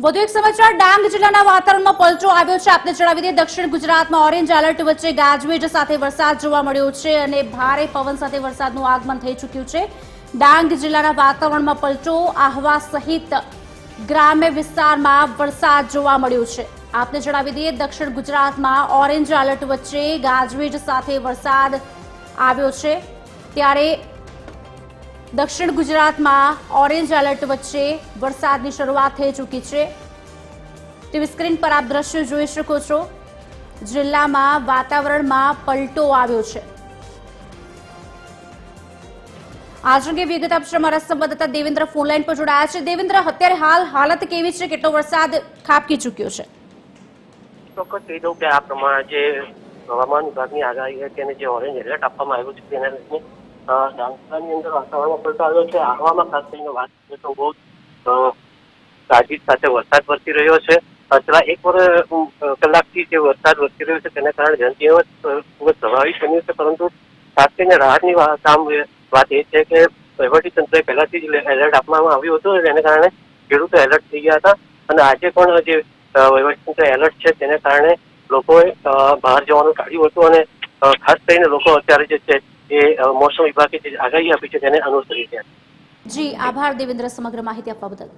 વધુ એક સમાચાર ડાંગ જિલ્લાના વાતાવરણમાં પલટો આવ્યો છે। આપને જણાવી દઈએ દક્ષિણ ગુજરાતમાં ઓરેન્જ એલર્ટ વચ્ચે ગાજવીજ સાથે વરસાદ જોવા મળ્યો છે અને ભારે પવન સાથે વરસાદનું આગમન થઈ ચૂક્યું છે। ડાંગ જિલ્લાના વાતાવરણમાં પલટો આહવા સહિત ગ્રામ્ય વિસ્તારમાં વરસાદ જોવા મળ્યો છે। આપને જણાવી દઈએ દક્ષિણ ગુજરાતમાં ઓરેન્જ એલર્ટ વચ્ચે ગાજવીજ સાથે વરસાદ આવ્યો છે ત્યારે દક્ષિણ ગુજરાતમાં ઓરેન્જ એલર્ટ વચ્ચે વરસાદની શરૂઆત થઈ ચૂકી છે। ટીવી સ્ક્રીન પર આપ દ્રશ્યો જોઈ શકો છો। જિલ્લામાં વાતાવરણમાં પલટો આવ્યો છે। આજ અંગે વિગત આપશે અમારા સંવાદદાતા દેવેન્દ્ર ફોનલાઈન પર જોડાયા છે। દેવેન્દ્ર, અત્યારે હાલત કેવી છે? કેટલો વરસાદ ખાબકી ચૂક્યો છે? ચોક્કસ કહી દઉં કે આ પ્રમાણે જે હવામાન વિભાગની આગાહી હતી અને જે ઓરેન્જ એલર્ટ આપવામાં આવ્યું છે તેના લઈને ડાંગની અંદર વાતાવરણમાં પલટો આવ્યો છે। આહવામાં ખાસ કરીને વાત કરીએ તો બહુ ગાજવીજ સાથે વરસાદ વરસી રહ્યો છે। છેલ્લા 1 કલાકથી જે વરસાદ વરસી રહ્યો છે તેના કારણે જનજીવન ખૂબ જ પ્રભાવિત બન્યું છે, પરંતુ ખાસ કરીને રાહતની વાત એ છે કે વહીવટીતંત્રએ પહેલાથી જ એલર્ટ આપવામાં આવ્યું હતું, જેને કારણે ખેડૂતો એલર્ટ થઈ ગયા હતા અને આજે પણ જે વહીવટીતંત્ર એલર્ટ છે તેને કારણે લોકોએ બહાર જવાનું ટાળ્યું હતું અને ખાસ કરીને લોકો અત્યારે જે છે એ મોસમ વિભાગે જે આગાહી આપી છે તેને અનુસરી રહ્યા છે। જી આભાર દેવેન્દ્ર, સમગ્ર માહિતી આપવા બદલ।